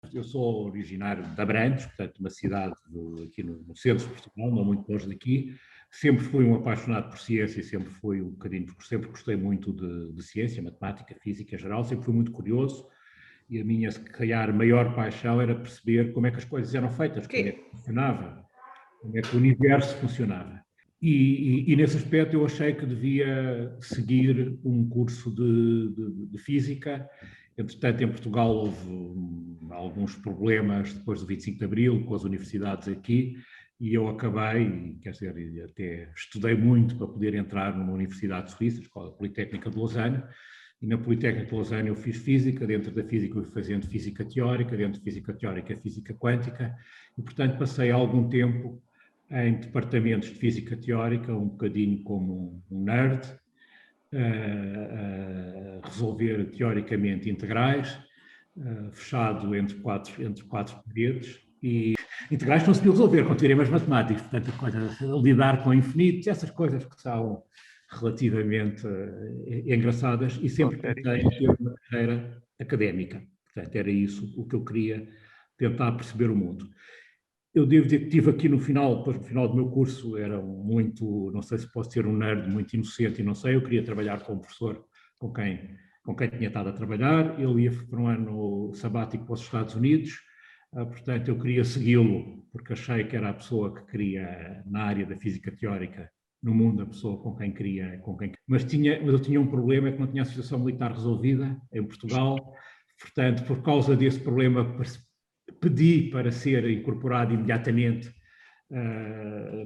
Eu sou originário de Abrantes, portanto, uma cidade aqui no centro de Portugal, não muito longe daqui. Sempre fui um apaixonado por ciência, sempre fui um bocadinho, porque sempre gostei muito de ciência, matemática, física em geral, sempre fui muito curioso e a minha, se calhar, maior paixão era perceber como é que as coisas eram feitas, como é que funcionava, como é que o universo funcionava. E nesse aspecto eu achei que devia seguir um curso de física. Entretanto, em Portugal houve alguns problemas depois do 25 de Abril com as universidades aqui e eu acabei, quer dizer, até estudei muito para poder entrar numa universidade suíça, a Escola Politécnica de Lausanne, e na Politécnica de Lausanne eu fiz física, dentro da física eu fui fazendo física teórica, dentro de física teórica física quântica, e portanto passei algum tempo em departamentos de física teórica, um bocadinho como um nerd, a resolver teoricamente integrais, fechado entre quatro paredes, e integrais não se podia resolver com teoremas matemáticos, portanto, lidar com infinitos, essas coisas que são relativamente engraçadas, e sempre tentei ter uma carreira académica. Portanto, era isso o que eu queria, tentar perceber o mundo. Eu devo dizer que tive aqui no final, depois no final do meu curso, era muito, não sei se posso ser um nerd muito inocente e não sei, eu queria trabalhar com um professor com quem tinha estado a trabalhar, ele ia para um ano sabático para os Estados Unidos, portanto eu queria segui-lo, porque achei que era a pessoa que queria, na área da física teórica, no mundo, a pessoa com quem queria, mas eu tinha um problema, é que não tinha a situação militar resolvida em Portugal, portanto, por causa desse problema, pedi para ser incorporado imediatamente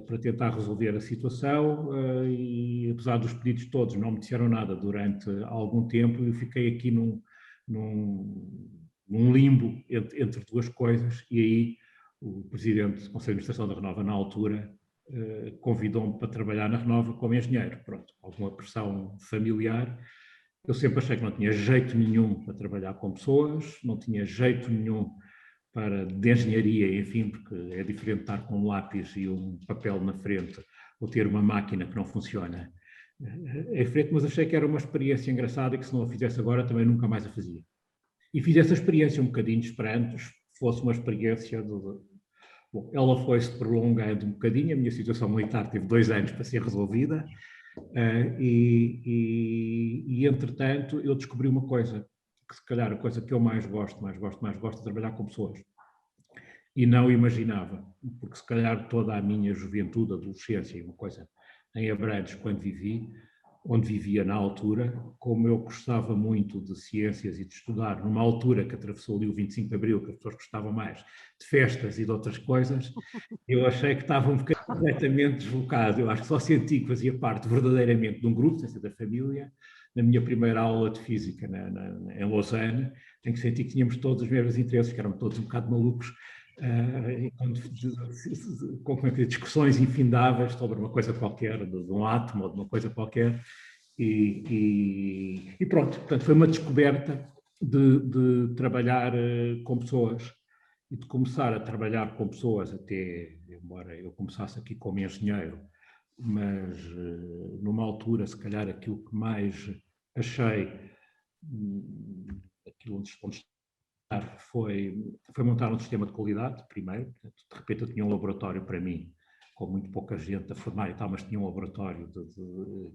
para tentar resolver a situação e, apesar dos pedidos todos, não me disseram nada durante algum tempo e eu fiquei aqui num limbo entre duas coisas e aí o presidente do Conselho de Administração da Renova, na altura, convidou-me para trabalhar na Renova como engenheiro. Pronto, alguma pressão familiar. Eu sempre achei que não tinha jeito nenhum para trabalhar com pessoas, não tinha jeito nenhum de engenharia, enfim, porque é diferente estar com um lápis e um papel na frente ou ter uma máquina que não funciona em frente, mas achei que era uma experiência engraçada e que se não a fizesse agora também nunca mais a fazia. E fiz essa experiência um bocadinho esperando fosse uma experiência Bom, ela foi-se prolongando um bocadinho, a minha situação militar teve 2 anos para ser resolvida entretanto, eu descobri uma coisa, que se calhar a coisa que eu mais gosto é trabalhar com pessoas. E não imaginava, porque se calhar toda a minha juventude, adolescência, uma coisa em Abrantes, onde vivia na altura, como eu gostava muito de ciências e de estudar, numa altura que atravessou ali o 25 de Abril, que as pessoas gostavam mais de festas e de outras coisas, eu achei que estava um bocadinho completamente deslocado. Eu acho que só senti que fazia parte verdadeiramente de um grupo, sem ser da família, na minha primeira aula de física em Lausanne, em que senti que tínhamos todos os mesmos interesses, que éramos todos um bocado malucos, com discussões infindáveis sobre uma coisa qualquer, de um átomo ou de uma coisa qualquer, e pronto, portanto foi uma descoberta de trabalhar com pessoas e de começar a trabalhar com pessoas, até embora eu começasse aqui como engenheiro, mas numa altura, se calhar, aquilo que mais achei, aquilo onde foi montar um sistema de qualidade, primeiro. De repente eu tinha um laboratório para mim, com muito pouca gente a formar e tal, mas tinha um laboratório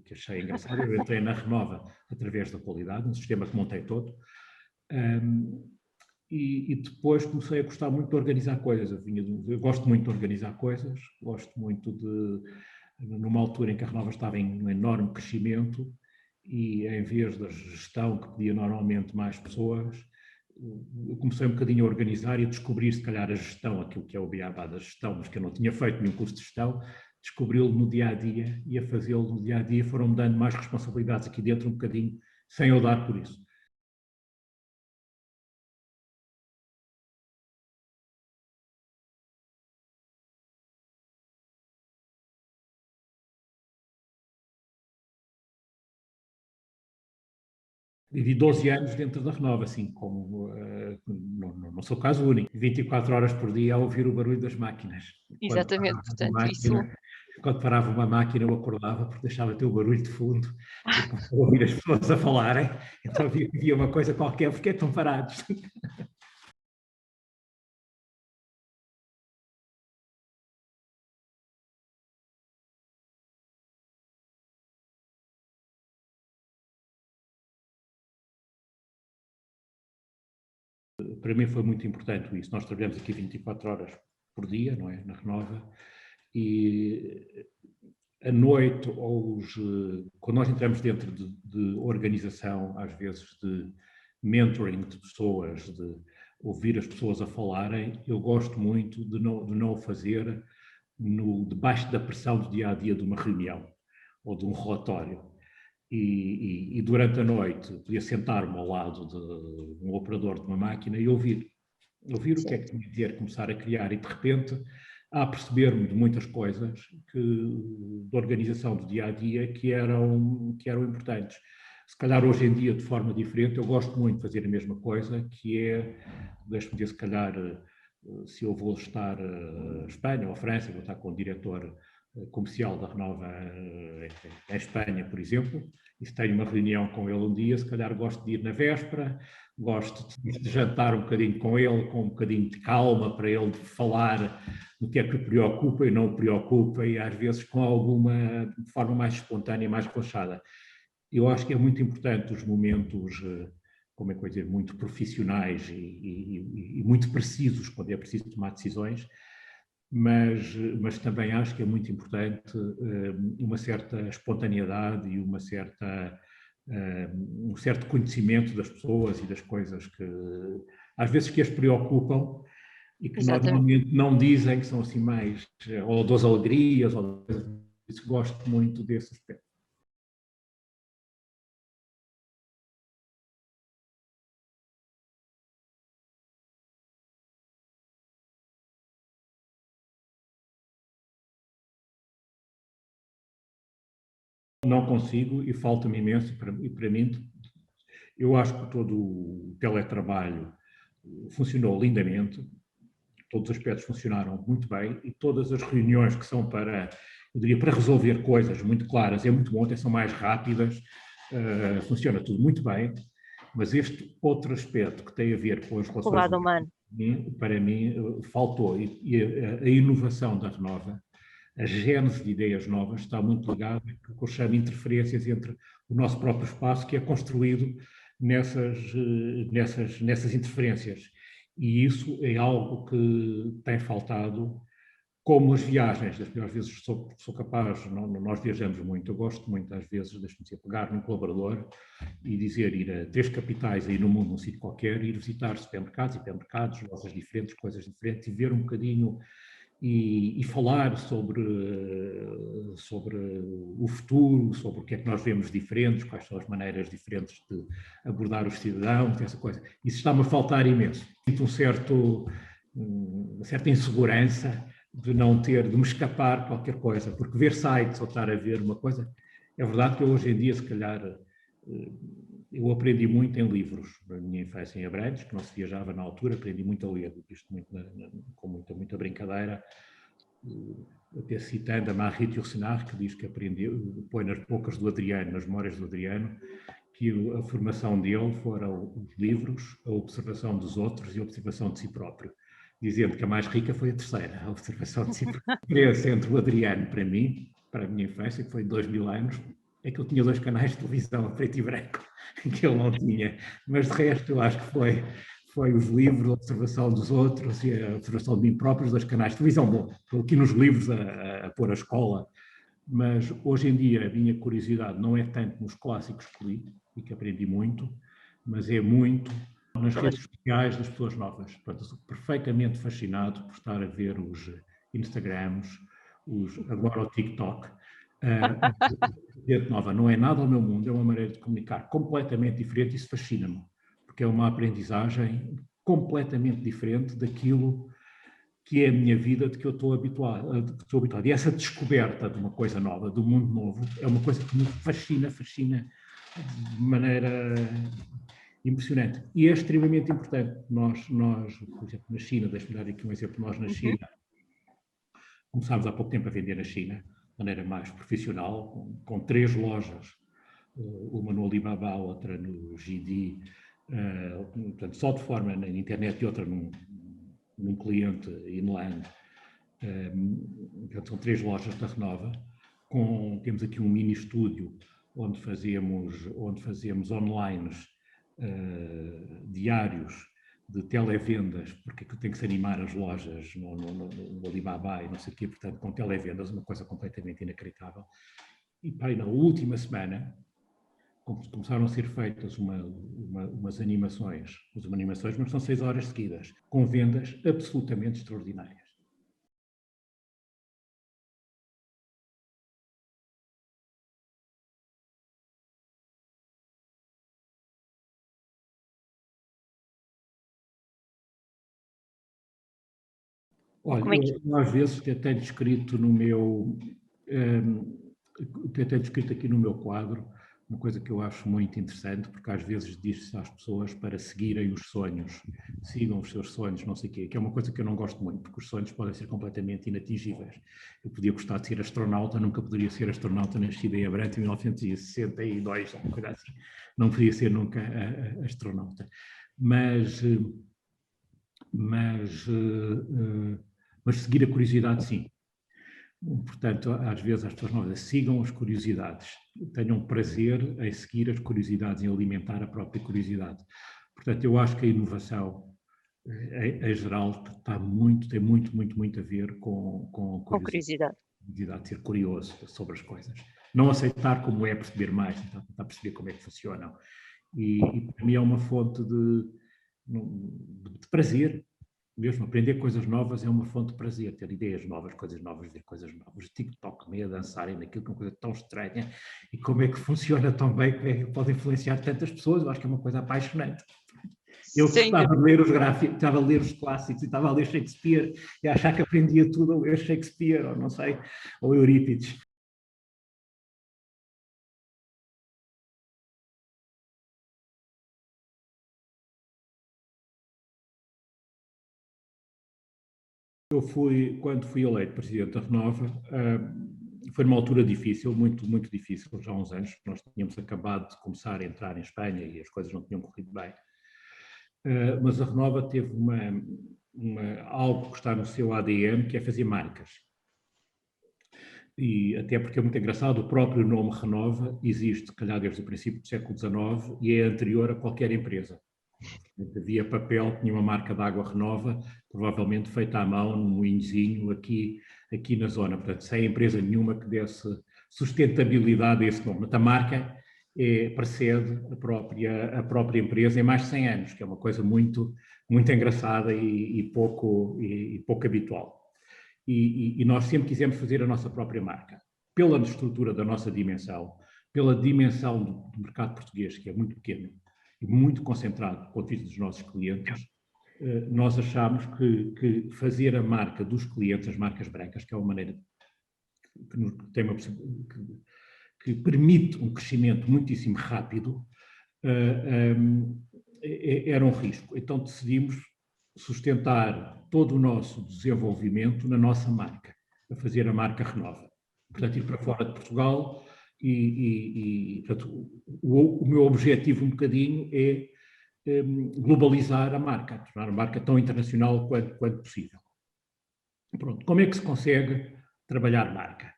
que achei engraçado. Eu entrei na Renova através da qualidade, um sistema que montei todo. E depois comecei a gostar muito de organizar coisas. Eu gosto muito de organizar coisas, gosto muito numa altura em que a Renova estava em um enorme crescimento e em vez da gestão que pedia normalmente mais pessoas, eu comecei um bocadinho a organizar e a descobrir, se calhar, a gestão, aquilo que é o beabá da gestão, mas que eu não tinha feito nenhum curso de gestão, descobri-lo no dia-a-dia e a fazê-lo no dia-a-dia foram-me dando mais responsabilidades aqui dentro um bocadinho, sem eu dar por isso. Vivi 12 anos dentro da Renova, assim, como não sou caso único. 24 horas por dia a ouvir o barulho das máquinas. Exatamente, portanto, isso Quando parava uma máquina, eu acordava porque deixava ter o barulho de fundo e começava a ouvir as pessoas a falarem. Então havia uma coisa qualquer, porque estão parados? para mim foi muito importante isso. Nós trabalhamos aqui 24 horas por dia, não é? Na Renova, e à noite, quando nós entramos dentro de organização, às vezes de mentoring de pessoas, de ouvir as pessoas a falarem, eu gosto muito de não o fazer debaixo da pressão do dia-a-dia de uma reunião ou de um relatório. E durante a noite podia sentar-me ao lado de um operador de uma máquina e ouvir o que é que tinha a dizer, começar a criar e de repente a perceber-me de muitas coisas da organização do dia-a-dia que eram importantes. Se calhar hoje em dia, de forma diferente, eu gosto muito de fazer a mesma coisa, que é, deixe-me dizer, se calhar, se eu vou estar a Espanha ou a França, vou estar com o diretor comercial da Renova em Espanha, por exemplo, e se tenho uma reunião com ele um dia, se calhar gosto de ir na véspera, gosto de jantar um bocadinho com ele, com um bocadinho de calma, para ele falar do que é que o preocupa e não o preocupa, e às vezes de forma mais espontânea, mais relaxada. Eu acho que é muito importante os momentos, como é que eu ia dizer, muito profissionais e muito precisos, quando é preciso tomar decisões, mas também acho que é muito importante uma certa espontaneidade e um certo conhecimento das pessoas e das coisas que às vezes que as preocupam e que normalmente não dizem, que são assim mais, ou das alegrias, ou isso, gosto muito desse aspecto. Não consigo e falta-me imenso, e para mim, eu acho que todo o teletrabalho funcionou lindamente, todos os aspectos funcionaram muito bem e todas as reuniões que são eu diria, para resolver coisas muito claras, é muito bom, até são mais rápidas, funciona tudo muito bem, mas este outro aspecto que tem a ver com as relações... O lado humano. Para mim, faltou. E a inovação da Renova, a gênese de ideias novas, está muito ligada com o que eu chamo de interferências entre o nosso próprio espaço, que é construído nessas interferências. E isso é algo que tem faltado, como as viagens. Das piores vezes sou capaz, nós viajamos muito, eu gosto muito, às vezes, deixe-me dizer, pegar num colaborador e dizer, ir a 3 capitais aí no mundo, num sítio qualquer, ir visitar supermercados, hipermercados, lojas diferentes, coisas diferentes, e ver um bocadinho e falar sobre o futuro, sobre o que é que nós vemos diferentes, quais são as maneiras diferentes de abordar os cidadãos, essa coisa. Isso está-me a faltar imenso. Sinto uma certa insegurança de de me escapar qualquer coisa, porque ver sites ou estar a ver uma coisa, é verdade que eu hoje em dia, se calhar, eu aprendi muito em livros, na minha infância em Abrantes, que não se viajava na altura, aprendi muito a ler, isto muito com muita brincadeira, até citando a Marie Yourcenar, que diz que aprendeu, põe nas bocas do Adriano, nas memórias do Adriano, que a formação dele foram os livros, a observação dos outros e a observação de si próprio, dizendo que a mais rica foi a terceira, a observação de si próprio. A diferença entre o Adriano, para mim, para a minha infância, que foi 2000 anos, é que eu tinha 2 canais de televisão a preto e branco, que ele não tinha, mas de resto eu acho que foi os livros, a observação dos outros e a observação de mim próprio, os 2 canais de televisão. Bom, estou aqui nos livros a pôr a escola, mas hoje em dia a minha curiosidade não é tanto nos clássicos que li e que aprendi muito, mas é muito nas redes sociais das pessoas novas. Portanto, estou perfeitamente fascinado por estar a ver os Instagrams, agora o TikTok. Gente nova, não é nada ao meu mundo, é uma maneira de comunicar completamente diferente, isso fascina-me, porque é uma aprendizagem completamente diferente daquilo que é a minha vida, de que eu estou habituado. E essa descoberta de uma coisa nova, do mundo novo, é uma coisa que me fascina de maneira impressionante. E é extremamente importante. Nós por exemplo, na China, deixe-me dar aqui um exemplo, nós na China, começámos há pouco tempo a vender na China, de maneira mais profissional, com 3 lojas, uma no Alibaba, outra no JD, portanto, só de forma na internet e outra num cliente inland. Portanto, são 3 lojas da Renova. Temos aqui um mini estúdio onde fazemos online diários de televendas, porque aquilo tem que se animar as lojas no Alibaba e não sei o quê, portanto, com televendas, uma coisa completamente inacreditável. E pá, na última semana começaram a ser feitas umas animações, mas são 6 horas seguidas, com vendas absolutamente extraordinárias. Olha, Como é que eu às vezes até tenho escrito no meu, até tenho escrito aqui no meu quadro, uma coisa que eu acho muito interessante, porque às vezes diz-se às pessoas para seguirem os sonhos, sigam os seus sonhos, não sei o quê, que é uma coisa que eu não gosto muito, porque os sonhos podem ser completamente inatingíveis. Eu podia gostar de ser astronauta, nunca poderia ser astronauta nascido em Abrantes em 1962, alguma coisa assim. Não podia ser nunca astronauta. Mas seguir a curiosidade, sim. Portanto, às vezes as pessoas novas sigam as curiosidades, tenham prazer em seguir as curiosidades, em alimentar a própria curiosidade. Portanto, eu acho que a inovação, em geral, tem muito a ver com com curiosidade? curiosidade, ser curioso sobre as coisas. Não aceitar como é perceber mais, tentar perceber como é que funcionam. E para mim é uma fonte de prazer. Mesmo aprender coisas novas é uma fonte de prazer, ter ideias novas, coisas novas, ver coisas novas. TikTok, meio a dançarem naquilo que é uma coisa tão estranha e como é que funciona tão bem, como é que pode influenciar tantas pessoas, eu acho que é uma coisa apaixonante. Eu Sem gostava dúvida. de ler os gráficos, estava a ler os clássicos e estava a ler Shakespeare e a achar que aprendia tudo a ler Shakespeare, ou não sei, ou Eurípides. Quando fui eleito presidente da Renova, foi numa altura difícil, muito difícil, já há uns anos, nós tínhamos acabado de começar a entrar em Espanha e as coisas não tinham corrido bem. Mas a Renova teve algo que está no seu ADN, que é fazer marcas. E até porque é muito engraçado, o próprio nome Renova existe, se calhar, desde o princípio do século XIX e é anterior a qualquer empresa. Havia papel, tinha uma marca de água Renova, provavelmente feita à mão, num moinhozinho aqui na zona. Portanto, sem empresa nenhuma que desse sustentabilidade a esse nome. A marca precede a própria empresa em mais de 100 anos, que é uma coisa muito engraçada e pouco habitual. E nós sempre quisemos fazer a nossa própria marca, pela estrutura da nossa dimensão, pela dimensão do mercado português, que é muito pequeno, e muito concentrado do ponto de vista dos nossos clientes, nós achámos que fazer a marca dos clientes, as marcas brancas, que é uma maneira que permite um crescimento muitíssimo rápido, era um risco. Então decidimos sustentar todo o nosso desenvolvimento na nossa marca, a fazer a marca Renova. Portanto, ir para fora de Portugal portanto, o meu objetivo um bocadinho é globalizar a marca, tornar a marca tão internacional quanto possível. Pronto, como é que se consegue trabalhar marca?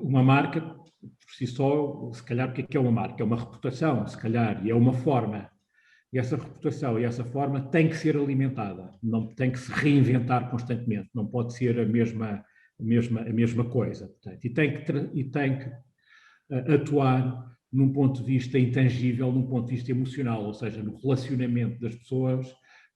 Uma marca, por si só, se calhar, o que é uma marca? É uma reputação, se calhar, e é uma forma. E essa reputação e essa forma tem que ser alimentada, não tem que se reinventar constantemente, não pode ser a mesma coisa. Portanto, e tem que atuar num ponto de vista intangível, num ponto de vista emocional, ou seja, no relacionamento das pessoas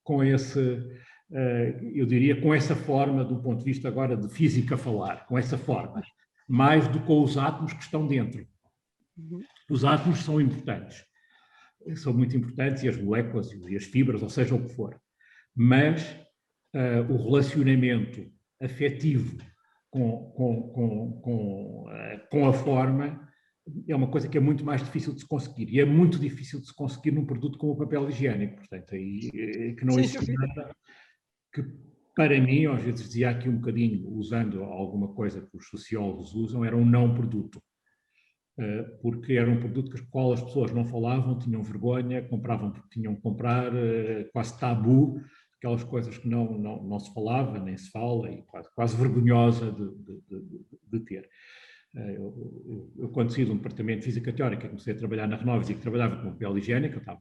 com eu diria, com essa forma, do ponto de vista agora de física falar, com essa forma, mais do que com os átomos que estão dentro. Os átomos são importantes, são muito importantes, e as moléculas e as fibras, ou seja o que for, mas o relacionamento afetivo com a forma é uma coisa que é muito mais difícil de se conseguir, e é muito difícil de se conseguir num produto como o papel higiênico, portanto, aí que não existe nada que, para mim, às vezes dizia aqui um bocadinho, usando alguma coisa que os sociólogos usam, era um não produto, porque era um produto com o qual as pessoas não falavam, tinham vergonha, compravam porque tinham que comprar, quase tabu, aquelas coisas que não se falava, nem se fala, e quase vergonhosa de ter. Eu, quando saí de um departamento de Física Teórica, comecei a trabalhar na Renova e que trabalhava com papel higiênico, eu estava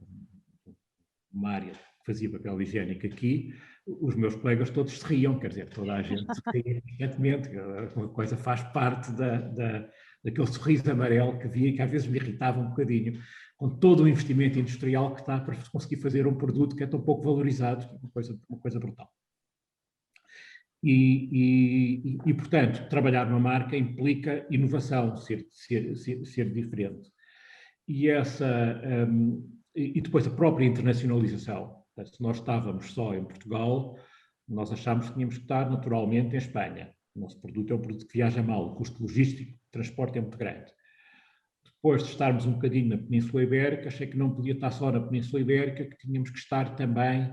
numa área que fazia papel higiênico aqui, os meus colegas todos se riam, quer dizer, toda a gente se ria, evidentemente, uma coisa faz parte daquele sorriso amarelo que via e que às vezes me irritava um bocadinho, com todo o investimento industrial que está para conseguir fazer um produto que é tão pouco valorizado, uma coisa brutal. Portanto, trabalhar numa marca implica inovação, ser diferente. E depois a própria internacionalização. Portanto, se nós estávamos só em Portugal, nós achámos que tínhamos que estar naturalmente em Espanha. O nosso produto é um produto que viaja mal, o custo logístico de transporte é muito grande. Depois de estarmos um bocadinho na Península Ibérica, achei que não podia estar só na Península Ibérica, que tínhamos que estar também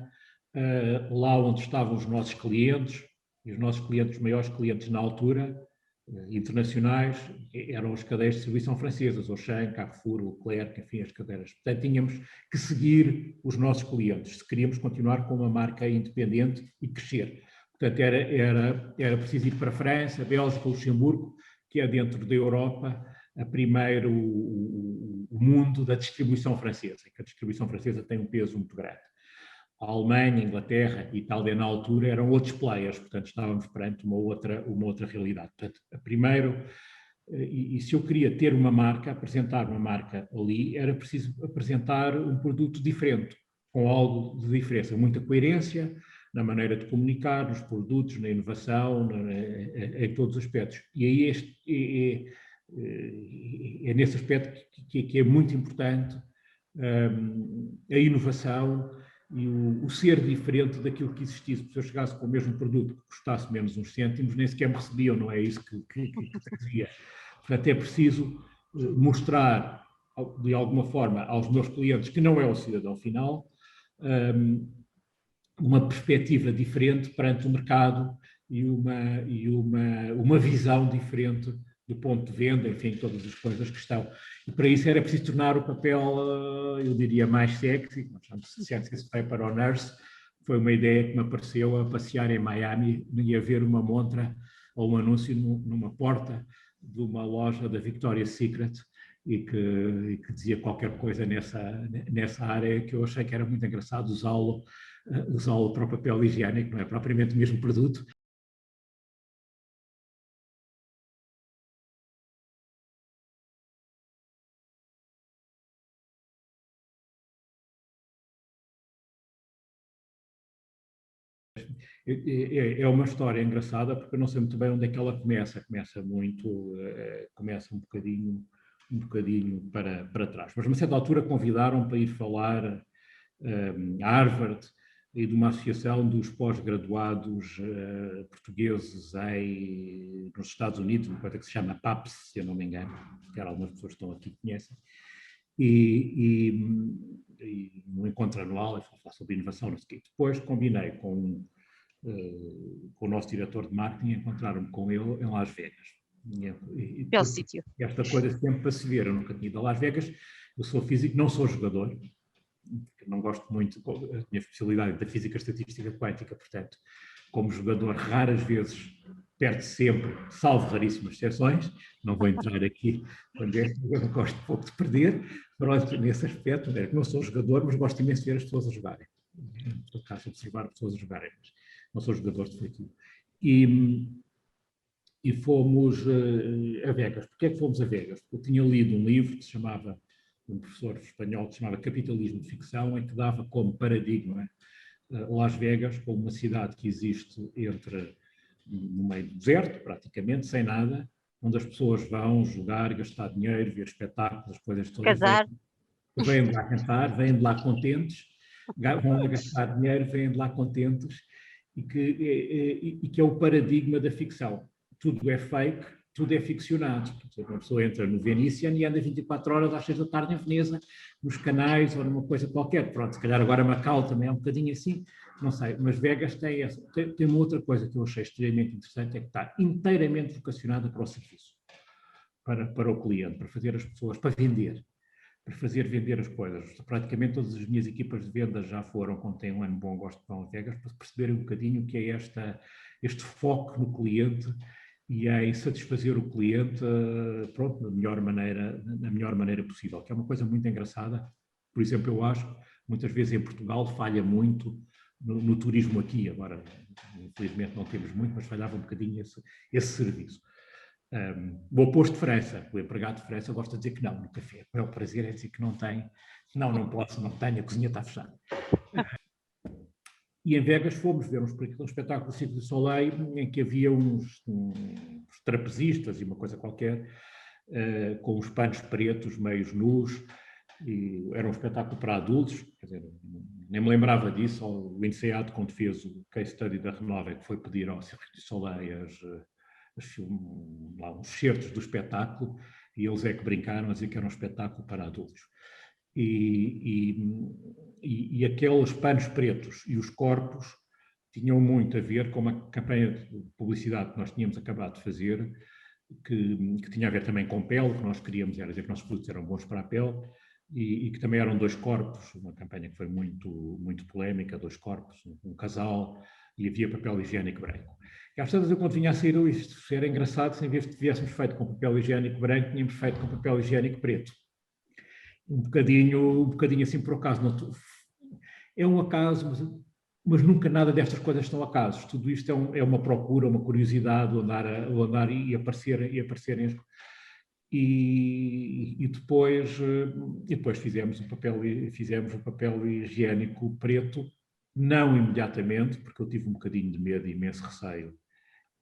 lá onde estavam os nossos clientes, e os nossos clientes, os maiores clientes na altura, internacionais, eram as cadeias de distribuição francesas, Auchan, Carrefour, Leclerc, enfim, as cadeiras. Portanto, tínhamos que seguir os nossos clientes, se queríamos continuar com uma marca independente e crescer. Portanto, era preciso ir para a França, Bélgica, Luxemburgo, que é dentro da Europa, o mundo da distribuição francesa, que a distribuição francesa tem um peso muito grande. A Alemanha, a Inglaterra e Itália, na altura, eram outros players, portanto, estávamos perante uma outra realidade. Portanto, primeiro, e se eu queria ter uma marca, apresentar uma marca ali, era preciso apresentar um produto diferente, com algo de diferença, muita coerência na maneira de comunicar, nos produtos, na inovação, em todos os aspectos. E aí é nesse aspecto que é muito importante a inovação e o ser diferente daquilo que existisse. Se eu chegasse com o mesmo produto que custasse menos uns cêntimos, nem sequer me recebiam, não é isso que trazia. Portanto, é preciso mostrar, de alguma forma, aos meus clientes, que não é o cidadão final, uma perspectiva diferente perante o mercado e uma visão diferente do ponto de venda, enfim, todas as coisas que estão. E para isso era preciso tornar o papel, eu diria, mais sexy, nós chamamos de Sexy Paper on Earth. Foi uma ideia que me apareceu a passear em Miami e a ver uma montra ou um anúncio numa porta de uma loja da Victoria's Secret e que dizia qualquer coisa nessa área, que eu achei que era muito engraçado usá-lo para o papel higiênico, não é propriamente o mesmo produto. É uma história engraçada, porque eu não sei muito bem onde é que ela começa. Começa um bocadinho para trás. Mas, a uma certa altura, convidaram para ir falar a Harvard e de uma associação dos pós-graduados portugueses nos Estados Unidos, uma coisa que se chama PAPS, se eu não me engano, que algumas pessoas que estão aqui conhecem, e um encontro anual, e falar sobre inovação, não sei o quê. Depois combinei com o nosso diretor de marketing, encontrar-me com ele em Las Vegas. Belo sítio. Esta coisa sempre para se ver, eu nunca tinha ido a Las Vegas, eu sou físico, não sou jogador, não gosto muito, a minha especialidade da física estatística quântica, portanto, como jogador, raras vezes perde sempre, salvo raríssimas exceções, não vou entrar aqui, eu gosto pouco de perder, pronto, nesse aspecto, não sou jogador, mas gosto imenso de ver as pessoas a jogarem, por acaso observar pessoas a jogarem, mas não sou jogador de feitio. E fomos a Vegas. Porquê é que fomos a Vegas? Porque eu tinha lido um livro que se chamava, um professor espanhol que se chamava Capitalismo de Ficção, em que dava como paradigma Las Vegas como uma cidade que existe no meio do deserto, praticamente, sem nada, onde as pessoas vão jogar, gastar dinheiro, ver espetáculos, coisas todas. Casar. Vêm de lá cantar, vêm de lá contentes, vão lá gastar dinheiro, vêm de lá contentes, e que é o paradigma da ficção. Tudo é fake, tudo é ficcionado. Uma pessoa entra no Venetian e anda 24 horas às 6 da tarde em Veneza, nos canais ou numa coisa qualquer. Pronto, se calhar agora Macau também é um bocadinho assim, não sei. Mas Vegas tem uma outra coisa que eu achei extremamente interessante, é que está inteiramente vocacionada para o serviço, para o cliente, para fazer as pessoas, para vender. Para fazer vender as coisas. Praticamente todas as minhas equipas de vendas já foram, quando tem um ano bom, gosto de Las Vegas, para perceberem um bocadinho o que é este foco no cliente e em satisfazer o cliente, pronto, na melhor maneira possível, que é uma coisa muito engraçada. Por exemplo, eu acho, muitas vezes em Portugal falha muito no turismo aqui. Agora, infelizmente não temos muito, mas falhava um bocadinho esse serviço. O oposto de França, o empregado de França gosta de dizer que não no café. O prazer é dizer que não tem, não posso, não tenho, a cozinha está fechada. E em Vegas fomos ver um espetáculo do Cirque du Soleil em que havia uns trapezistas e uma coisa qualquer, com os panos pretos, meios nus, e era um espetáculo para adultos, quer dizer, nem me lembrava disso. O INSEAD, quando fez o case study da Renova, que foi pedir ao Cirque du Soleil os certos do espetáculo, e eles é que brincaram a dizer que era um espetáculo para adultos. E aqueles panos pretos e os corpos tinham muito a ver com uma campanha de publicidade que nós tínhamos acabado de fazer, que tinha a ver também com pele, que nós queríamos era dizer que nossos produtos eram bons para a pele, e que também eram 2 corpos, uma campanha que foi muito, muito polémica, 2 corpos, um casal, e havia papel higiênico branco. E às vezes eu, quando vinha a sair isto, era engraçado, se em vez de tivéssemos feito com papel higiênico branco, tínhamos feito com papel higiênico preto. Um bocadinho assim por acaso. Não, é um acaso, mas nunca nada destas coisas são acasos. Tudo isto é uma procura, uma curiosidade, o andar e aparecerem. E depois fizemos o papel higiênico preto, não imediatamente, porque eu tive um bocadinho de medo e imenso receio,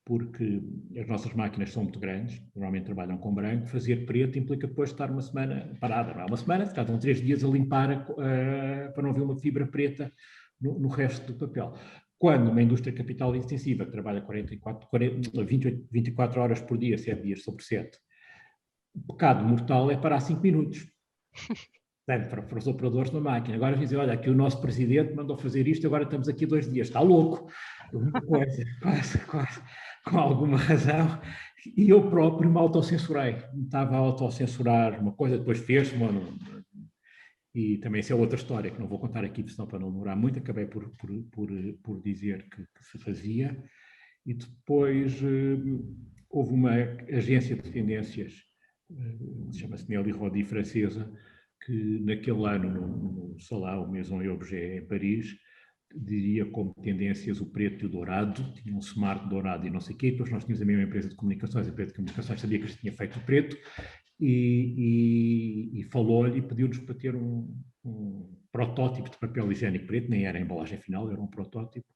porque as nossas máquinas são muito grandes, normalmente trabalham com branco. Fazer preto implica depois estar uma semana parada, não é uma semana, ficam 3 dias a limpar para não haver uma fibra preta no resto do papel. Quando uma indústria capital intensiva, que trabalha 24 horas por dia, 7 dias sobre 7, o pecado mortal é parar 5 minutos. Para os operadores na máquina. Agora dizem, olha, aqui o nosso presidente mandou fazer isto, agora estamos aqui 2 dias. Está louco. Uma coisa, quase, com alguma razão. E eu próprio me autocensurei. Estava a autocensurar uma coisa, depois fez-se, e também isso é outra história, que não vou contar aqui, senão para não demorar muito, acabei por dizer que se fazia. E depois houve uma agência de tendências, chama-se Nelly Rodi, francesa, que naquele ano, no Salão Maison et Objet em Paris, diria como tendências o preto e o dourado, tinha um smart dourado e não sei o quê. Depois nós tínhamos a mesma empresa de comunicações, a empresa de comunicações sabia que tinha feito o preto, e falou-lhe e pediu-nos para ter um protótipo de papel higiênico preto, nem era a embalagem final, era um protótipo.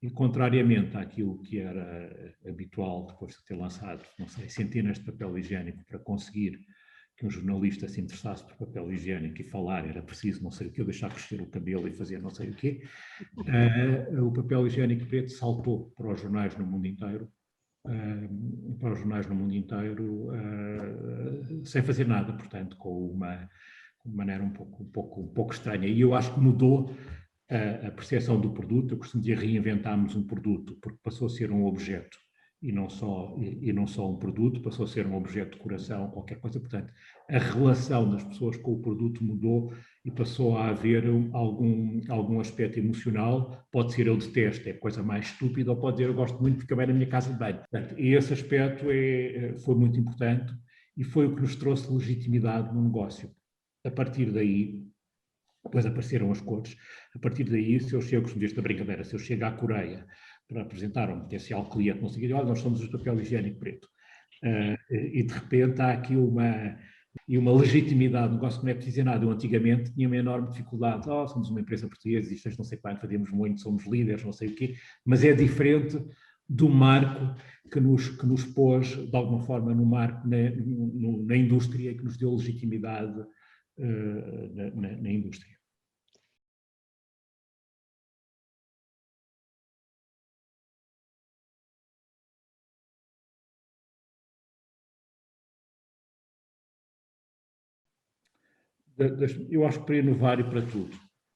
E, contrariamente àquilo que era habitual, depois de ter lançado, não sei, centenas de papel higiênico para conseguir que um jornalista se interessasse por papel higiênico e falar, era preciso não sei o quê, deixar crescer o cabelo e fazer não sei o quê, o papel higiênico preto saltou para os jornais no mundo inteiro, sem fazer nada, portanto, com uma maneira um pouco estranha. E eu acho que mudou a percepção do produto. Eu costumo dizer, reinventámos um produto, porque passou a ser um objeto e não só um produto, passou a ser um objeto de decoração, qualquer coisa. Portanto, a relação das pessoas com o produto mudou e passou a haver algum aspecto emocional. Pode ser eu detesto, é a coisa mais estúpida, ou pode ser eu gosto muito porque acabei na minha casa de banho. Portanto, e esse aspecto foi muito importante e foi o que nos trouxe legitimidade no negócio. A partir daí, depois apareceram as cores. A partir daí, se eu chego, como desta brincadeira, se eu chego à Coreia para apresentar um potencial cliente, não sei o que, olha, nós somos o papel higiênico preto. E de repente há aqui uma legitimidade, negócio que não é preciso dizer nada. Eu antigamente tinha uma enorme dificuldade, somos uma empresa portuguesa, isto não sei quanto, fazemos muito, somos líderes, não sei o quê, mas é diferente do marco que nos pôs, de alguma forma, no marco na indústria, e que nos deu legitimidade na indústria. Eu acho que para inovar e para tudo.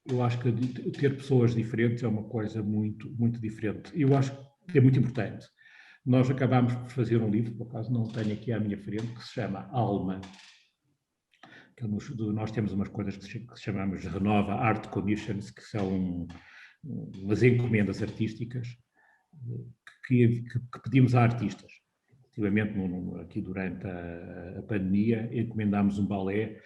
Eu acho que ter pessoas diferentes é uma coisa muito, muito diferente. Eu acho que é muito importante. Nós acabámos por fazer um livro, por acaso não tenho aqui à minha frente, que se chama Alma. Nós temos umas coisas que chamamos de Renova Art Commissions, que são umas encomendas artísticas que pedimos a artistas. Efetivamente, aqui durante a pandemia, encomendámos um balé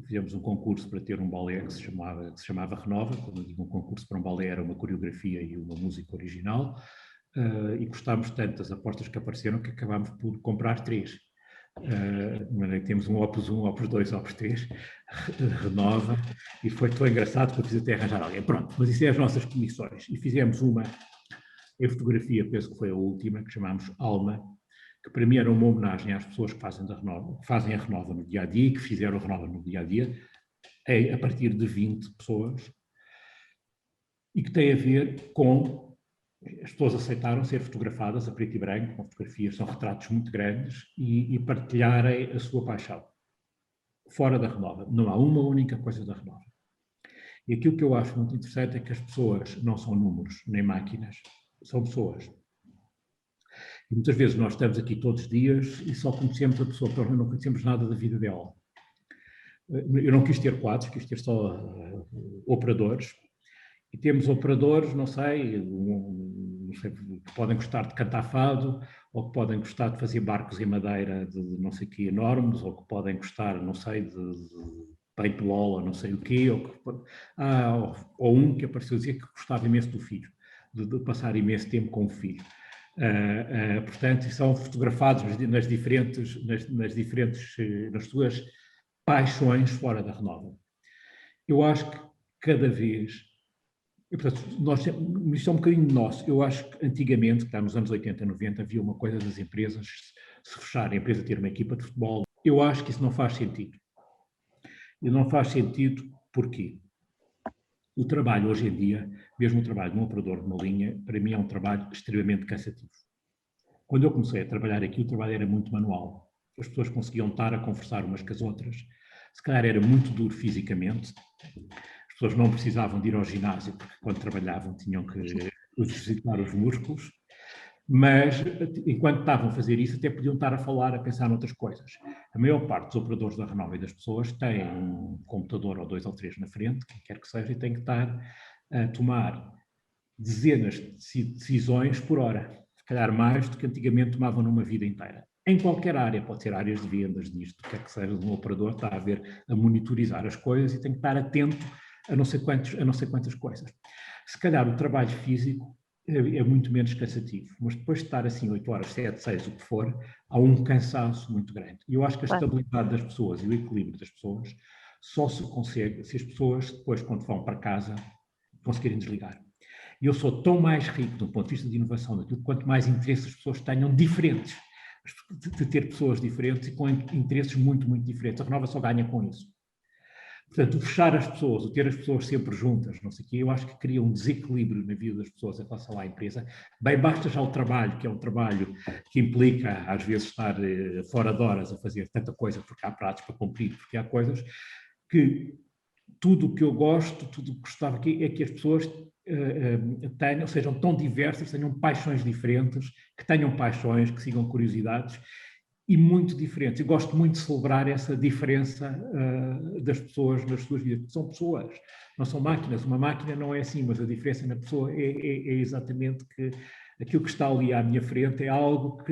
fizemos um concurso para ter um balé que se chamava Renova. Quando eu digo um concurso para um balé, era uma coreografia e uma música original, e gostámos tanto das apostas que apareceram que acabámos por comprar 3. De maneira que temos um Opus 1, Opus 2, Opus 3, Renova, e foi tão engraçado que eu fiz até arranjar alguém. Pronto, mas isso é as nossas comissões. E fizemos uma, em fotografia, penso que foi a última, que chamámos Alma, que para mim era uma homenagem às pessoas que fazem a Renova no dia-a-dia e que fizeram a Renova no dia-a-dia, a partir de 20 pessoas, e que tem a ver com... As pessoas aceitaram ser fotografadas a preto e branco, com fotografias, são retratos muito grandes, e partilharem a sua paixão. Fora da Renova. Não há uma única coisa da Renova. E aquilo que eu acho muito interessante é que as pessoas não são números, nem máquinas, são pessoas. E muitas vezes nós estamos aqui todos os dias e só conhecemos a pessoa, porque não conhecemos nada da vida dela. Eu não quis ter quadros, quis ter só operadores. E temos operadores, não sei, que podem gostar de cantar fado, ou que podem gostar de fazer barcos em madeira de não sei o quê enormes, ou que podem gostar, não sei, de paintball, ou não sei o quê, ou um que apareceu a dizer que gostava imenso do filho, de passar imenso tempo com o filho. Portanto, são fotografados nas suas paixões fora da Renova. Eu acho que cada vez... E, portanto, isto é um bocadinho nosso. Eu acho que antigamente, que está nos anos 80, 90, havia uma coisa das empresas se fecharem, a empresa ter uma equipa de futebol. Eu acho que isso não faz sentido. E não faz sentido porquê? O trabalho hoje em dia, mesmo o trabalho de um operador de uma linha, para mim é um trabalho extremamente cansativo. Quando eu comecei a trabalhar aqui, o trabalho era muito manual. As pessoas conseguiam estar a conversar umas com as outras. Se calhar era muito duro fisicamente. As pessoas não precisavam de ir ao ginásio, porque quando trabalhavam tinham que exercitar os músculos, mas enquanto estavam a fazer isso até podiam estar a falar, a pensar noutras coisas. A maior parte dos operadores da Renova e das pessoas têm um computador ou 2 ou 3 na frente, quem quer que seja, e têm que estar a tomar dezenas de decisões por hora, se calhar mais do que antigamente tomavam numa vida inteira. Em qualquer área, pode ser áreas de vendas, disto, quer que seja, um operador está a monitorizar as coisas e tem que estar atento a não sei quantas coisas. Se calhar o trabalho físico é muito menos cansativo, mas depois de estar assim 8 horas, 7, 6, o que for, há um cansaço muito grande. E eu acho que a estabilidade das pessoas e o equilíbrio das pessoas só se consegue se as pessoas depois, quando vão para casa, conseguirem desligar. E eu sou tão mais rico do ponto de vista de inovação daquilo, quanto mais interesses as pessoas tenham diferentes, de ter pessoas diferentes e com interesses muito, muito diferentes. A Renova só ganha com isso. Portanto, o fechar as pessoas, o ter as pessoas sempre juntas, não sei o quê, eu acho que cria um desequilíbrio na vida das pessoas em relação à empresa. Bem, basta já o trabalho, que é um trabalho que implica, às vezes, estar fora de horas a fazer tanta coisa, porque há pratos para cumprir, porque há coisas que tudo o que eu gosto, tudo o que gostava aqui é que as pessoas sejam tão diversas, tenham paixões diferentes, que tenham paixões, que sigam curiosidades e muito diferentes. Eu gosto muito de celebrar essa diferença das pessoas nas suas vidas, porque são pessoas, não são máquinas. Uma máquina não é assim, mas a diferença na pessoa é exatamente que aquilo que está ali à minha frente é algo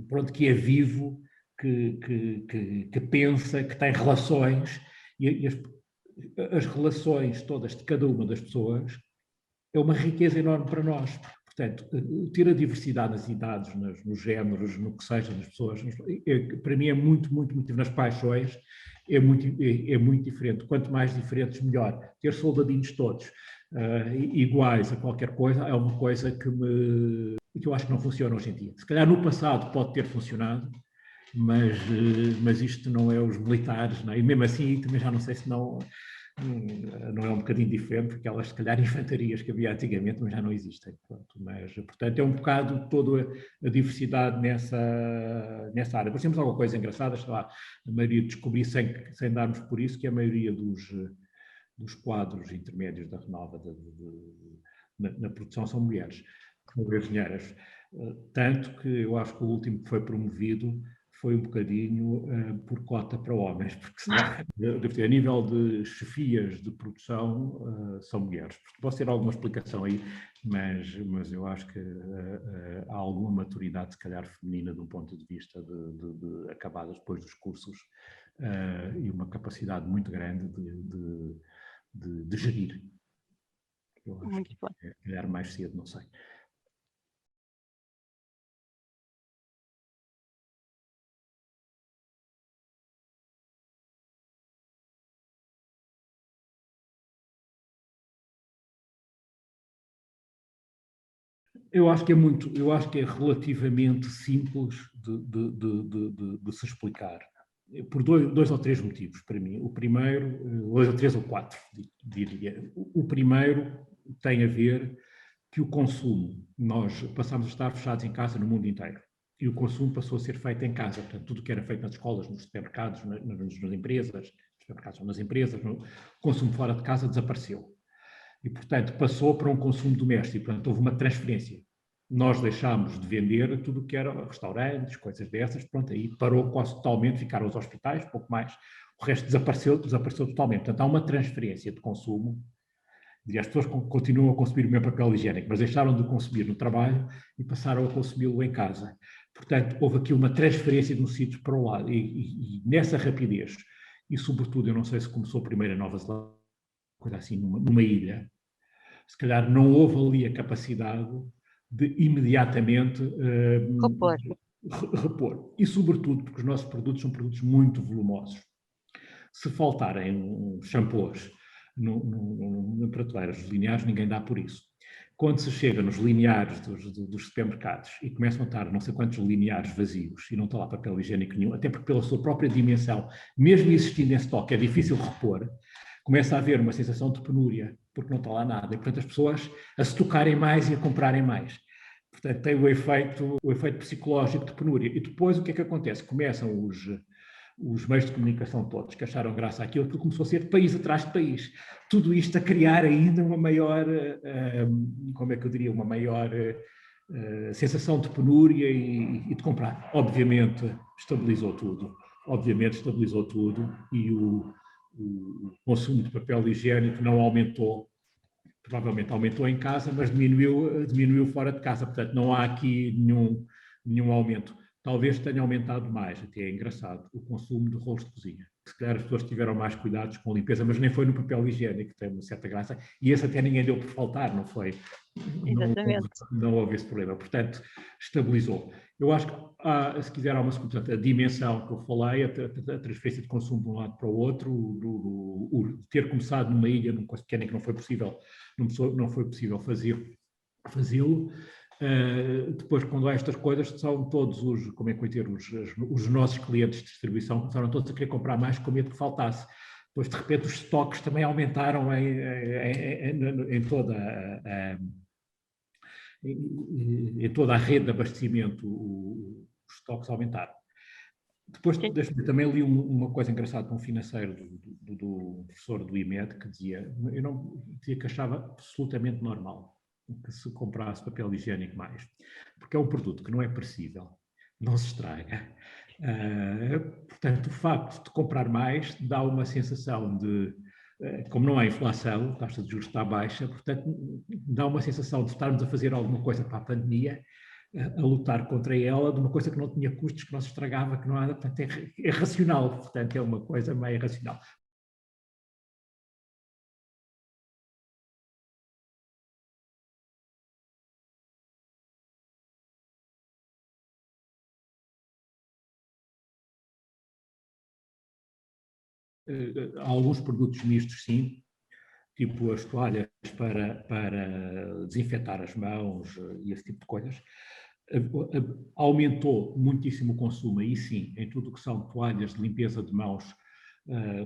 pronto, que é vivo, que pensa, que tem relações, e as relações todas de cada uma das pessoas é uma riqueza enorme para nós. Portanto, ter a diversidade nas idades, nos géneros, no que seja, nas pessoas, para mim é muito, muito, muito, nas paixões, é muito diferente. Quanto mais diferentes, melhor. Ter soldadinhos todos iguais a qualquer coisa é uma coisa que eu acho que não funciona hoje em dia. Se calhar no passado pode ter funcionado, mas isto não é os militares, não é? E mesmo assim também já não sei se não é um bocadinho diferente, porque aquelas, se calhar, infantarias que havia antigamente, mas já não existem. Portanto, é um bocado toda a diversidade nessa área. Mas temos alguma coisa engraçada, sei lá, a maioria descobri sem darmos por isso, que a maioria dos quadros intermédios da Renova na produção são mulheres, são engenheiras. Tanto que eu acho que o último que foi promovido foi um bocadinho por cota para homens, porque a nível de chefias de produção são mulheres. Posso ter alguma explicação aí, mas eu acho que há alguma maturidade, se calhar, feminina, de um ponto de vista de acabadas depois dos cursos, e uma capacidade muito grande de gerir. Eu acho Muito bom. que calhar mais cedo, não sei. Eu acho que é relativamente simples de se explicar, por dois ou três motivos para mim. O primeiro, dois ou três ou quatro, diria. O primeiro tem a ver que o consumo, nós passamos a estar fechados em casa no mundo inteiro, e o consumo passou a ser feito em casa. Portanto, tudo que era feito nas escolas, nos supermercados, nas empresas, nas empresas, o consumo fora de casa desapareceu. E, portanto, passou para um consumo doméstico. Portanto, houve uma transferência. Nós deixámos de vender tudo o que era restaurantes, coisas dessas, pronto, aí parou quase totalmente, ficaram os hospitais, pouco mais, o resto desapareceu totalmente. Portanto, há uma transferência de consumo. As pessoas continuam a consumir o mesmo papel higiênico, mas deixaram de consumir no trabalho e passaram a consumi-lo em casa. Portanto, houve aqui uma transferência de um sítio para o lado, e nessa rapidez, e sobretudo, eu não sei se começou primeiro a Nova Zelândia, coisa assim, numa ilha, se calhar não houve ali a capacidade de imediatamente repor. E sobretudo porque os nossos produtos são produtos muito volumosos. Se faltarem shampoos em prateleiras lineares, ninguém dá por isso. Quando se chega nos lineares dos supermercados e começam a estar não sei quantos lineares vazios e não está lá papel higiênico nenhum, até porque pela sua própria dimensão, mesmo existindo em estoque, é difícil repor, começa a haver uma sensação de penúria, porque não está lá nada. E, portanto, as pessoas a se tocarem mais e a comprarem mais. Portanto, tem o efeito psicológico de penúria. E depois o que é que acontece? Começam os meios de comunicação todos que acharam graça àquilo, que começou a ser país atrás de país. Tudo isto a criar ainda uma maior, como é que eu diria, uma maior sensação de penúria e de comprar. Obviamente estabilizou tudo e o consumo de papel higiênico não aumentou, provavelmente aumentou em casa, mas diminuiu fora de casa, portanto não há aqui nenhum aumento. Talvez tenha aumentado mais, até é engraçado, o consumo de rolos de cozinha. Se calhar as pessoas tiveram mais cuidados com a limpeza, mas nem foi no papel higiênico, tem uma certa graça, e esse até ninguém deu por faltar, não foi? Exatamente. Não houve esse problema, portanto, estabilizou. Eu acho que, se quiser, há uma, portanto, a dimensão que eu falei, a transferência de consumo de um lado para o outro, o ter começado numa ilha, numa coisa pequena que não foi possível fazê-lo. Depois, quando há estas coisas, são todos como é que eu dizer, os nossos clientes de distribuição começaram todos a querer comprar mais com medo que faltasse. Depois, de repente, os estoques também aumentaram em toda a rede de abastecimento, os estoques aumentaram. Depois, também li uma coisa engraçada de um financeiro do professor do IMED que dizia que achava absolutamente normal que se comprasse papel higiênico mais, porque é um produto que não é perecível, não se estraga. Portanto, o facto de comprar mais dá uma sensação de, como não há inflação, a taxa de juros está baixa, portanto, dá uma sensação de estarmos a fazer alguma coisa para a pandemia, a lutar contra ela, de uma coisa que não tinha custos, que não se estragava, que não há, portanto, é racional, portanto, é uma coisa meio racional. Há alguns produtos mistos, sim, tipo as toalhas para desinfetar as mãos e esse tipo de coisas. Aumentou muitíssimo o consumo, aí sim, em tudo o que são toalhas de limpeza de mãos,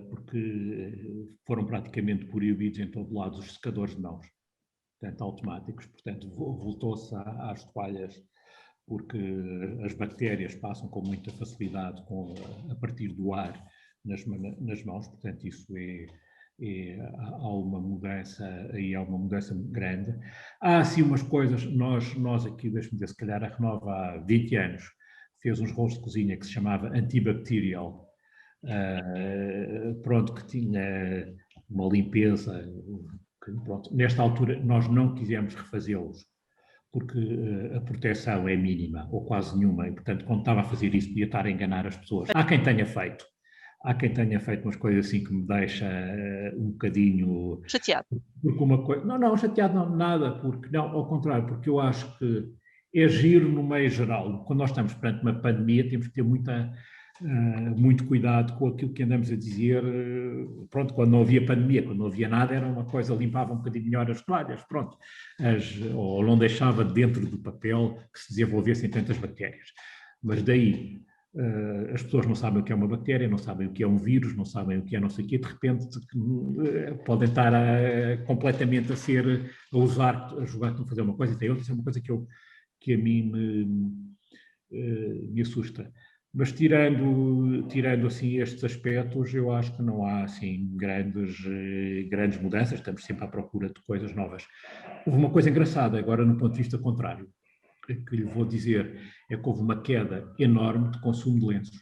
porque foram praticamente proibidos em todo lado os secadores de mãos, portanto, automáticos. Portanto, voltou-se às toalhas, porque as bactérias passam com muita facilidade a partir do ar nas mãos, portanto, isso há uma mudança, aí há uma mudança grande. Há, assim, umas coisas, nós aqui, deixe-me dizer, se calhar a Renova há 20 anos, fez uns rolos de cozinha que se chamava antibacterial, pronto, que tinha uma limpeza, pronto. Nesta altura nós não quisemos refazê-los, porque a proteção é mínima, ou quase nenhuma, e portanto quando estava a fazer isso podia estar a enganar as pessoas. Há quem tenha feito umas coisas assim que me deixa um bocadinho... Chateado. Porque uma coisa... Não, chateado não, nada, porque não, ao contrário, porque eu acho que é giro no meio geral. Quando nós estamos perante uma pandemia, temos que ter muito cuidado com aquilo que andamos a dizer. Pronto, quando não havia pandemia, quando não havia nada, era uma coisa, limpava um bocadinho melhor as toalhas, pronto. Ou não deixava dentro do papel que se desenvolvessem tantas bactérias. Mas daí... as pessoas não sabem o que é uma bactéria, não sabem o que é um vírus, não sabem o que é não sei o quê, de repente podem estar completamente a jogar, a fazer uma coisa e tem outra. Isso é uma coisa que a mim me assusta. Mas tirando assim estes aspectos, eu acho que não há assim grandes mudanças, estamos sempre à procura de coisas novas. Houve uma coisa engraçada agora no ponto de vista contrário, que lhe vou dizer, é que houve uma queda enorme de consumo de lenços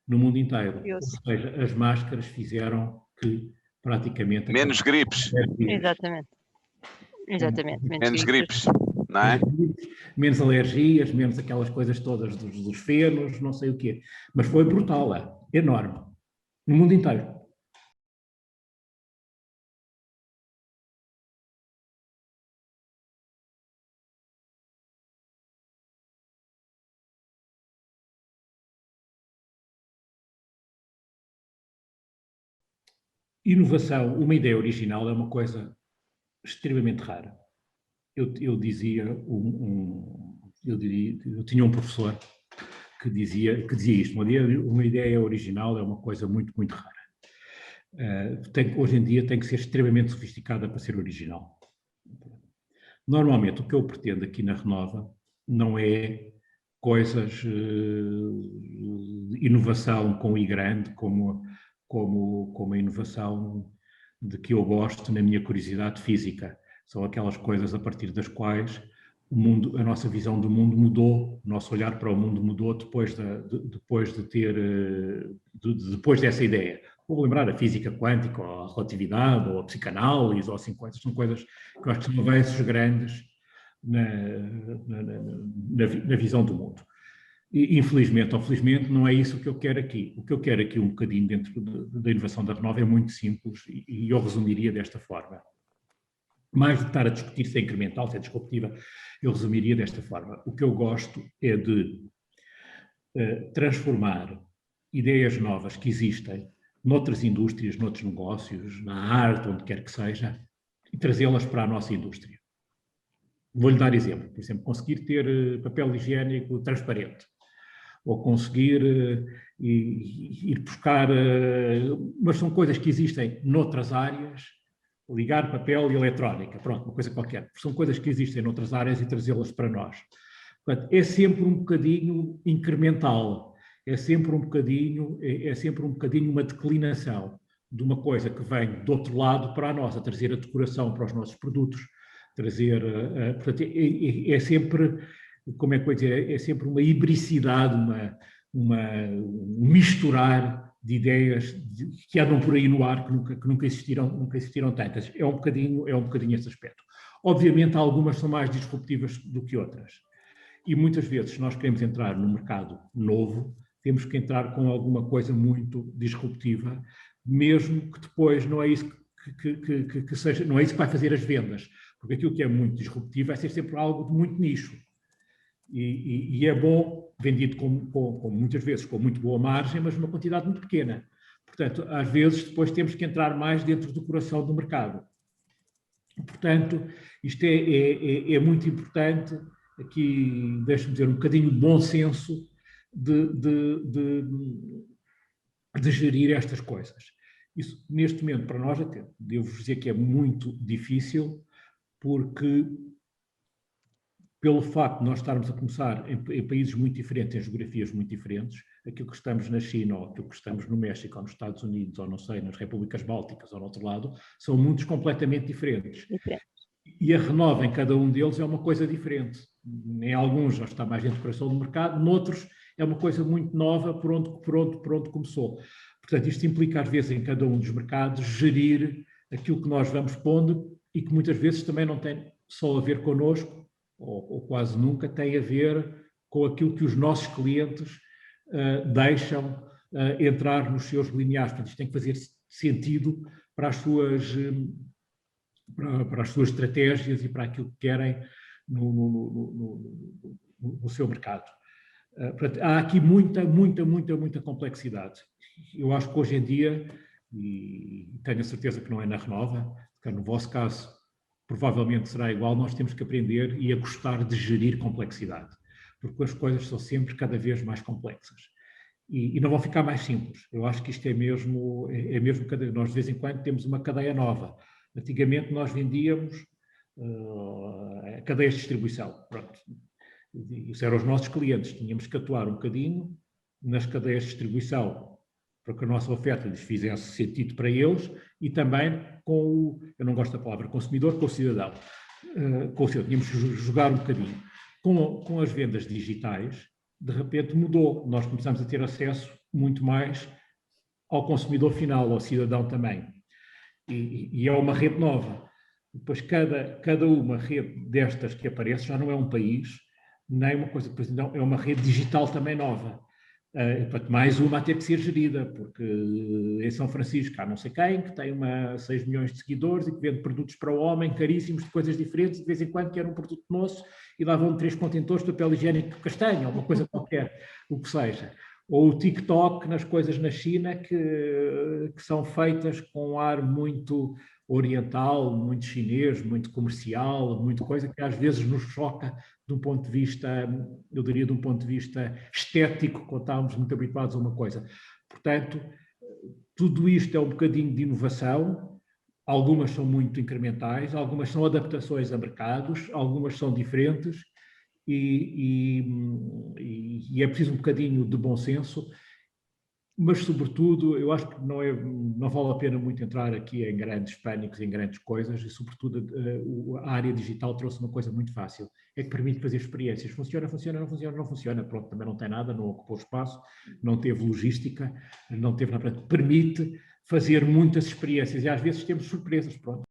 no mundo inteiro. Ou seja, as máscaras fizeram que praticamente... Menos gripes. Exatamente. Menos gripes, não é? Menos alergias, menos aquelas coisas todas dos fenos, não sei o quê. Mas foi brutal, enorme, no mundo inteiro. Inovação, uma ideia original é uma coisa extremamente rara. Eu tinha um professor que dizia isto: uma ideia original é uma coisa muito, muito rara. Hoje em dia tem que ser extremamente sofisticada para ser original. Normalmente o que eu pretendo aqui na Renova não é coisas de inovação com I grande, como a inovação de que eu gosto na minha curiosidade física. São aquelas coisas a partir das quais a nossa visão do mundo mudou, o nosso olhar para o mundo mudou depois dessa ideia. Vou lembrar a física quântica, ou a relatividade, ou a psicanálise, ou assim coisas. São coisas que eu acho que são avanços grandes na visão do mundo. E, infelizmente ou felizmente, não é isso que eu quero aqui. O que eu quero aqui, um bocadinho dentro da inovação da Renova, é muito simples e eu resumiria desta forma. Mais de estar a discutir se é incremental, se é disruptiva, eu resumiria desta forma. O que eu gosto é de transformar ideias novas que existem noutras indústrias, noutros negócios, na arte, onde quer que seja, e trazê-las para a nossa indústria. Vou-lhe dar exemplo. Por exemplo, conseguir ter papel higiênico transparente, ou conseguir ir buscar... mas são coisas que existem noutras áreas, ligar papel e eletrónica, pronto, uma coisa qualquer. São coisas que existem noutras áreas e trazê-las para nós. Portanto, é sempre um bocadinho incremental, é sempre um bocadinho uma declinação de uma coisa que vem do outro lado para a nossa, trazer a decoração para os nossos produtos, portanto, é sempre, como é que eu vou dizer, é sempre uma hibricidade, um misturar de ideias que andam por aí no ar, que nunca existiram tantas. É um bocadinho esse aspecto. Obviamente, algumas são mais disruptivas do que outras. E muitas vezes, se nós queremos entrar no mercado novo, temos que entrar com alguma coisa muito disruptiva, mesmo que depois não é isso que seja, não é isso que vai fazer as vendas, porque aquilo que é muito disruptivo vai ser sempre algo de muito nicho. E é bom, vendido com muitas vezes com muito boa margem, mas numa quantidade muito pequena. Portanto, às vezes depois temos que entrar mais dentro do coração do mercado. Portanto, isto é muito importante, aqui, deixe-me dizer, um bocadinho de bom senso de gerir estas coisas. Isso, neste momento, para nós, até devo dizer que é muito difícil, porque pelo facto de nós estarmos a começar em países muito diferentes, em geografias muito diferentes, aquilo que estamos na China, ou aquilo que estamos no México, ou nos Estados Unidos, ou não sei, nas Repúblicas Bálticas, ou no outro lado, são mundos completamente diferentes. E a Renova em cada um deles é uma coisa diferente. Em alguns já está mais dentro do coração do mercado, noutros é uma coisa muito nova por onde começou. Portanto, isto implica, às vezes, em cada um dos mercados, gerir aquilo que nós vamos pondo e que muitas vezes também não tem só a ver connosco, ou quase nunca, tem a ver com aquilo que os nossos clientes deixam entrar nos seus lineares. Portanto, isto tem que fazer sentido para as suas estratégias e para aquilo que querem no seu mercado. Portanto, há aqui muita complexidade. Eu acho que hoje em dia, e tenho a certeza que não é na Renova, que no vosso caso provavelmente será igual, nós temos que aprender e a gostar de gerir complexidade, porque as coisas são sempre cada vez mais complexas. E não vão ficar mais simples. Eu acho que isto é mesmo nós de vez em quando temos uma cadeia nova. Antigamente nós vendíamos cadeias de distribuição. Pronto. Isso eram os nossos clientes. Tínhamos que atuar um bocadinho nas cadeias de distribuição para que a nossa oferta lhes fizesse sentido para eles e também com eu não gosto da palavra consumidor, com o cidadão. Tínhamos que jogar um bocadinho. Com as vendas digitais, de repente mudou. Nós começamos a ter acesso muito mais ao consumidor final, ao cidadão também. E é uma rede nova. Depois, cada uma rede destas que aparece já não é um país, nem uma coisa, não, é uma rede digital também nova. Portanto, mais uma a ter que ser gerida, porque em São Francisco há não sei quem, que tem 6 milhões de seguidores e que vende produtos para o homem, caríssimos, de coisas diferentes, de vez em quando quer um produto nosso e davam 3 contentores de papel higiênico castanho, ou uma coisa qualquer, o que seja. Ou o TikTok nas coisas na China que são feitas com um ar muito oriental, muito chinês, muito comercial, muito coisa que às vezes nos choca de um ponto de vista, eu diria de um ponto de vista estético, quando estávamos muito habituados a uma coisa. Portanto, tudo isto é um bocadinho de inovação, algumas são muito incrementais, algumas são adaptações a mercados, algumas são diferentes e é preciso um bocadinho de bom senso, mas sobretudo eu acho que não vale a pena muito entrar aqui em grandes pânicos, em grandes coisas e sobretudo a área digital trouxe uma coisa muito fácil, é que permite fazer experiências, funciona, não funciona, pronto, também não tem nada, não ocupou espaço, não teve logística, não teve nada, permite fazer muitas experiências e às vezes temos surpresas, pronto.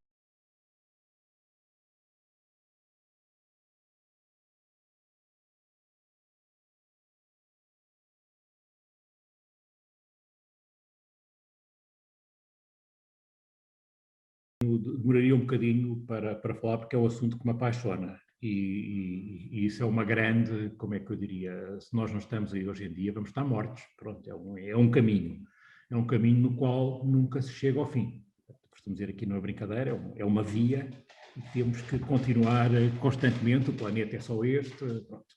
Demoraria um bocadinho para falar porque é um assunto que me apaixona e isso é uma grande, como é que eu diria, se nós não estamos aí hoje em dia vamos estar mortos, pronto, é um caminho no qual nunca se chega ao fim. Costumo dizer aqui não é brincadeira, é uma via e temos que continuar constantemente, o planeta é só este, pronto.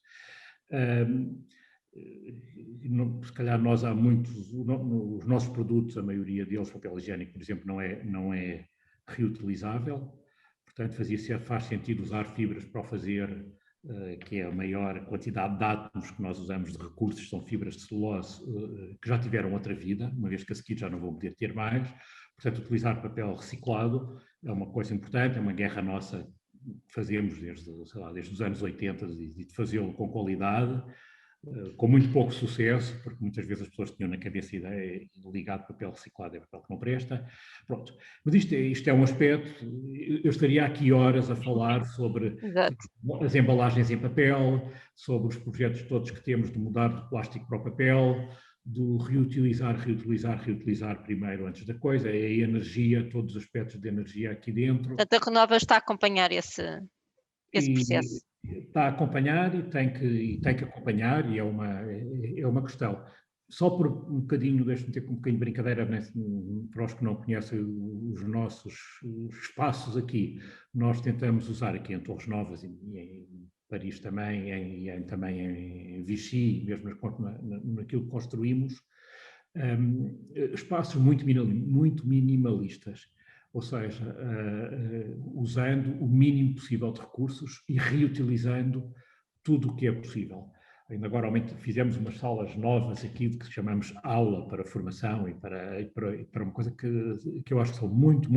Se calhar nós há muitos, os nossos produtos, a maioria deles, papel higiênico, por exemplo, não é reutilizável, portanto faz sentido usar fibras para o fazer, que é a maior quantidade de átomos que nós usamos de recursos, são fibras de celulose que já tiveram outra vida, uma vez que a seguir já não vão poder ter mais, portanto utilizar papel reciclado é uma coisa importante, é uma guerra nossa que fazemos desde os anos 80 e de fazê-lo com qualidade, com muito pouco sucesso, porque muitas vezes as pessoas tinham na cabeça a ideia ligado papel reciclado é papel que não presta. Pronto. Mas isto é um aspecto, eu estaria aqui horas a falar sobre as embalagens em papel, sobre os projetos todos que temos de mudar do plástico para o papel, do reutilizar primeiro antes da coisa, é a energia, todos os aspectos de energia aqui dentro. Portanto, a Renova está a acompanhar esse processo. Está a acompanhar e tem que acompanhar e é uma questão. Só por um bocadinho, deixe-me ter um bocadinho de brincadeira, né, para os que não conhecem os nossos espaços aqui, nós tentamos usar aqui em Torres Novas e em Paris também, também em Vichy, mesmo naquilo que construímos, espaços muito minimalistas. Ou seja, usando o mínimo possível de recursos e reutilizando tudo o que é possível. Ainda agora fizemos umas salas novas aqui que chamamos aula para formação e para uma coisa que eu acho que são muito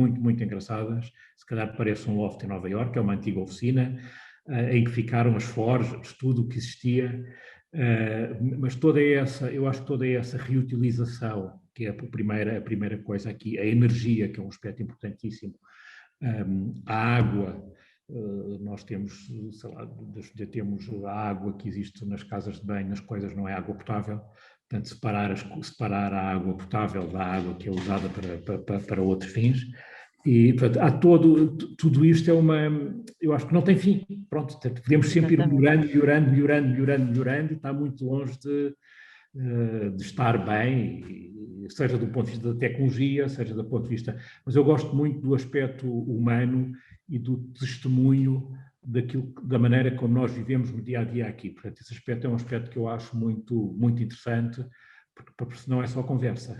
engraçadas. Se calhar parece um loft em Nova Iorque, é uma antiga oficina em que ficaram as forjas, tudo o que existia Mas eu acho que toda essa reutilização, que é a primeira coisa aqui, a energia, que é um aspecto importantíssimo, a água, nós temos, sei lá, temos a água que existe nas casas de banho, nas coisas, não é água potável, portanto, separar a água potável da água que é usada para outros fins. E, portanto, há tudo isto eu acho que não tem fim. Pronto, podemos sempre ir melhorando, e está muito longe de estar bem, seja do ponto de vista da tecnologia, seja do ponto de vista... Mas eu gosto muito do aspecto humano e do testemunho da maneira como nós vivemos no dia a dia aqui. Portanto, esse aspecto é um aspecto que eu acho muito, muito interessante, porque não é só conversa.